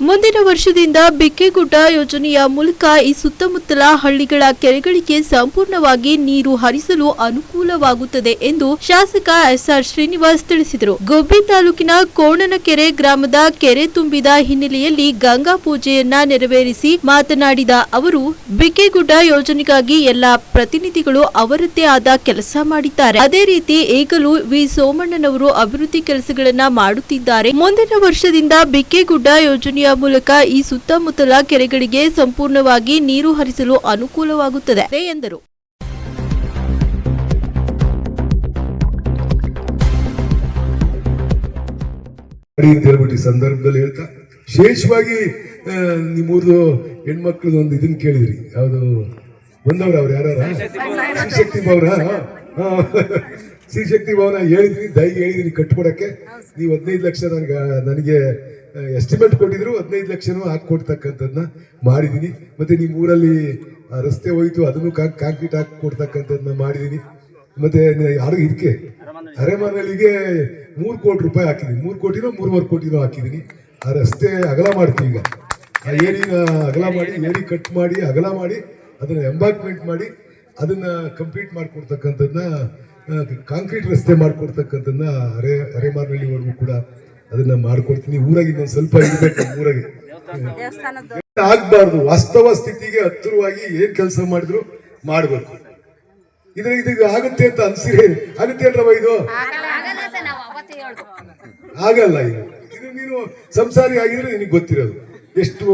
ಮುಂದಿನ ವರ್ಷದಿಂದ ಬಿಕ್ಕೆಗುಡ್ಡ ಯೋಜನೆಯ ಮೂಲಕ ಈ ಸುತ್ತಮುತ್ತಲ ಹಳ್ಳಿಗಳ ಕೆರೆಗಳಿಗೆ ಸಂಪೂರ್ಣವಾಗಿ ನೀರು ಹರಿಸಲು ಅನುಕೂಲವಾಗುತ್ತದೆ ಎಂದು ಶಾಸಕ ಎಸ್ಆರ್ ಶ್ರೀನಿವಾಸ್ ತಿಳಿಸಿದರು. ಗುಬ್ಬಿ ತಾಲೂಕಿನ ಕೋಣನಕೆರೆ ಗ್ರಾಮದ ಕೆರೆ ತುಂಬಿದ ಹಿನ್ನೆಲೆಯಲ್ಲಿ ಗಂಗಾ ಪೂಜೆಯನ್ನ ನೆರವೇರಿಸಿ ಮಾತನಾಡಿದ ಅವರು, ಬಿಕ್ಕೆಗುಡ್ಡ ಯೋಜನೆಗಾಗಿ ಎಲ್ಲಾ ಪ್ರತಿನಿಧಿಗಳು ಅವರದ್ದೇ ಆದ ಕೆಲಸ ಮಾಡಿದ್ದಾರೆ. ಅದೇ ರೀತಿ ಈಗಲೂ ವಿ ಸೋಮಣ್ಣನವರು ಅಭಿವೃದ್ಧಿ ಕೆಲಸಗಳನ್ನ ಮಾಡುತ್ತಿದ್ದಾರೆ. ಮುಂದಿನ ವರ್ಷದಿಂದ ಬಿಕ್ಕೆಗುಡ್ಡ ಯೋಜನೆಯ ಮೂಲಕ ಈ ಸುತ್ತಮುತ್ತಲ ಕೆರೆಗಳಿಗೆ ಸಂಪೂರ್ಣವಾಗಿ ನೀರು ಹರಿಸಲು ಅನುಕೂಲವಾಗುತ್ತದೆ ಎಂದರು. ಸಂದರ್ಭದಲ್ಲಿ ಹೇಳ್ತಾ ವಿಶೇಷವಾಗಿ ನಿಮ್ಮೂರ್ದು ಹೆಣ್ಮಕ್ಳದ್ದು ಒಂದು ಇದನ್ನ ಕೇಳಿದ್ರಿ, ಯಾವುದು ಬಂದವ್ರ ಅವ್ರು ಯಾರ ಶ್ರೀಶಕ್ತಿ ಭವನ, ಶ್ರೀಶಕ್ತಿ ಭವನ ಹೇಳಿದ್ರಿ, ದಯಗೆ ಹೇಳಿದ್ರಿ ಕಟ್ಕೊಡಕ್ಕೆ. ನೀವು 15 ಲಕ್ಷ ನನಗೆ ಎಸ್ಟಿಮೇಟ್ ಕೊಟ್ಟಿದ್ರು, 15 ಲಕ್ಷನೂ ಹಾಕೊಡ್ತಕ್ಕಂಥದ್ದನ್ನ ಮಾಡಿದೀನಿ. ಮತ್ತೆ ನಿಮ್ಮ ಊರಲ್ಲಿ ರಸ್ತೆ ಹೋಯ್ತು, ಅದನ್ನು ಕಾಂಕ್ರೀಟ್ ಹಾಕಿ ಕೊಡ್ತಕ್ಕಂಥದ್ದನ್ನ ಮಾಡಿದೀನಿ. ಮತ್ತೆ ಯಾರು ಇದಕ್ಕೆ ಅರೆಮನೆಗಳಿಗೆ 3 ಕೋಟಿ ರೂಪಾಯಿ ಹಾಕಿದೀನಿ, 3 ಕೋಟಿನೋ 3.5 ಕೋಟಿನೋ ಹಾಕಿದೀನಿ. ಆ ರಸ್ತೆ ಅಗಲ ಮಾಡ್ತೀವಿ, ಈಗ ಆ ಏರಿನ ಅಗಲ ಮಾಡಿ, ಏರಿ ಕಟ್ ಮಾಡಿ ಅಗಲ ಮಾಡಿ ಅದನ್ನ ಎಂಬಾಕ್ಮೆಂಟ್ ಮಾಡಿ ಅದನ್ನ ಕಂಪ್ಲೀಟ್ ಮಾಡ್ಕೊಡ್ತಕ್ಕಂಥದ್ದನ್ನ, ಕಾಂಕ್ರೀಟ್ ರಸ್ತೆ ಮಾಡ್ಕೊಡ್ತಕ್ಕಂಥದ್ದನ್ನ ಅರೆಮಾರ್ನಳ್ಳಿವರೆಗೂ ಕೂಡ ಅದನ್ನ ಮಾಡ್ಕೊಡ್ತೀನಿ. ಊರಾಗಿ ಇನ್ನೊಂದು ಸ್ವಲ್ಪ ಇರ್ಬೇಕು, ಊರಾಗಿ ಆಗ್ಬಾರ್ದು. ವಾಸ್ತವ ಸ್ಥಿತಿಗೆ ಹತ್ತಿರವಾಗಿ ಏನ್ ಕೆಲಸ ಮಾಡಿದ್ರು ಮಾಡ್ಬೇಕು. ಇದು ಆಗುತ್ತೆ ಅಂತ ಅನ್ಸಿರಿ, ಆಗುತ್ತೆ ಅಲ್ರವ? ಇದು ಆಗಲ್ಲ. ಇದು ನೀನು ಸಂಸಾರಿ ಆಗಿದ್ರೆ ನಿನಗೆ ಗೊತ್ತಿರೋದು. ಎಷ್ಟು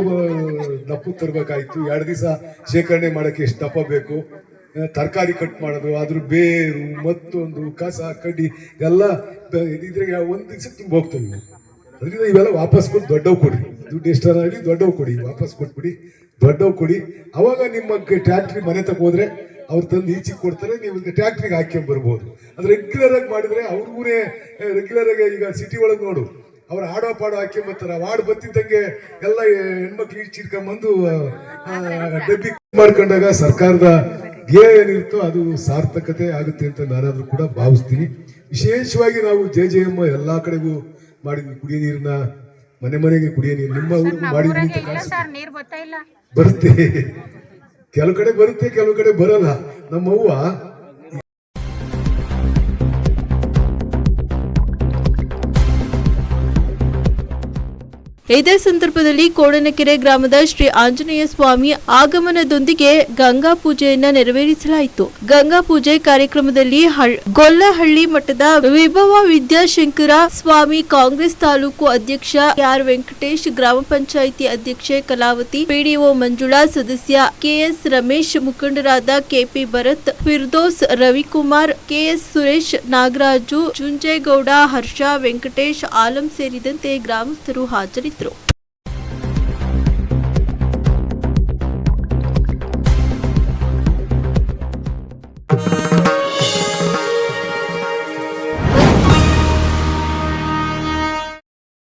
ದಪ್ಪು ತರಬೇಕಾಯ್ತು, 2 ದಿವಸ ಶೇಖರಣೆ ಮಾಡಕ್ಕೆ ಎಷ್ಟು ದಪ್ಪ ಬೇಕು, ತರಕಾರಿ ಕಟ್ ಮಾಡೋದು, ಅದ್ರ ಬೇರು ಮತ್ತೊಂದು ಕಸ ಕಡ್ಡಿ ಎಲ್ಲ ಇದ್ರೆ 1 ದಿವಸಕ್ಕೆ ತುಂಬ ಹೋಗ್ತವೆ. ಅದರಿಂದ ಇವೆಲ್ಲ ವಾಪಸ್ ಕೊಟ್ಟು ದೊಡ್ಡವು ಕೊಡಿ, ದುಡ್ಡು ಎಷ್ಟನ ಆಗಲಿ ದೊಡ್ಡವು ಕೊಡಿ, ವಾಪಸ್ ಕೊಟ್ಬಿಡಿ, ದೊಡ್ಡವು ಕೊಡಿ. ಅವಾಗ ನಿಮ್ಮ ಟ್ಯಾಕ್ಟ್ರಿ ಮನೆ ತಗ ಹೋದ್ರೆ ಅವ್ರು ತಂದು ಈಚೆಗೆ ಕೊಡ್ತಾರೆ, ನೀವು ಟ್ಯಾಕ್ಟ್ರಿಗೆ ಹಾಕ್ಕೊಂಡ್ ಬರ್ಬೋದು. ಅದು ರೆಗ್ಯುಲರ್ ಆಗಿ ಮಾಡಿದ್ರೆ ಅವ್ರಿಗೂನೇ ರೆಗ್ಯುಲರ್ ಆಗಿ, ಈಗ ಸಿಟಿ ಒಳಗೆ ನೋಡು, ಅವ್ರು ಆಡೋ ಪಾಡೋ ಹಾಕ್ಕೊಂಬರ್ತಾರೆ. ಹಾಡು ಬತ್ತಿದ್ದಂಗೆ ಎಲ್ಲ ಹೆಣ್ಮಕ್ಳು ಈಚಿಡ್ಕೊಂಬಂದು ಡಬ್ಬಿ ಮಾಡ್ಕೊಂಡಾಗ ಸರ್ಕಾರದ ಧ್ಯೇಯ ಏನಿರುತ್ತೋ ಅದು ಸಾರ್ಥಕತೆ ಆಗುತ್ತೆ ಅಂತ ನಾನಾದ್ರೂ ಕೂಡ ಭಾವಿಸ್ತೀನಿ. ವಿಶೇಷವಾಗಿ ನಾವು JJM ಎಲ್ಲಾ ಕಡೆಗೂ ಮಾಡಿದ್ವಿ. ಕುಡಿಯೋ ನೀರನ್ನ ಮನೆ ಮನೆಗೆ ಕುಡಿಯೋ ನೀರು ನಿಮ್ಮ ಊರಿಗೂ ಮಾಡಿದ್ವಿ ಅಂತ ಬರುತ್ತೆ. ಕೆಲವು ಕಡೆ ಬರುತ್ತೆ, ಕೆಲವು ಕಡೆ ಬರಲ್ಲ. ನಮ್ಮವ್ವ ಇದೇ ಸಂದರ್ಭದಲ್ಲಿ ಕೋಣನಕೆರೆ ಗ್ರಾಮದ ಶ್ರೀ ಆಂಜನೇಯ ಸ್ವಾಮಿ ಆಗಮನದೊಂದಿಗೆ ಗಂಗಾ ಪೂಜೆಯನ್ನ ನೆರವೇರಿಸಲಾಯಿತು. ಗಂಗಾ ಪೂಜೆ ಕಾರ್ಯಕ್ರಮದಲ್ಲಿ ಗೊಲ್ಲಹಳ್ಳಿ ಮಠದ ವಿಭವ ವಿದ್ಯಾಶಂಕರ ಸ್ವಾಮಿ, ಕಾಂಗ್ರೆಸ್ ತಾಲೂಕು ಅಧ್ಯಕ್ಷ ಆರ್ ವೆಂಕಟೇಶ್, ಗ್ರಾಮ ಪಂಚಾಯಿತಿ ಅಧ್ಯಕ್ಷೆ ಕಲಾವತಿ, ಪಿಡಿಒ ಮಂಜುಳಾ, ಸದಸ್ಯ KS ರಮೇಶ್, ಮುಖಂಡರಾದ KP ಭರತ್, ಫಿರ್ದೋಸ್, ರವಿಕುಮಾರ್, KS ಸುರೇಶ್, ನಾಗರಾಜು, ಚುಂಜೇಗೌಡ, ಹರ್ಷ, ವೆಂಕಟೇಶ್, ಆಲಂ ಸೇರಿದಂತೆ ಗ್ರಾಮಸ್ಥರು ಹಾಜರಿದ್ದರು.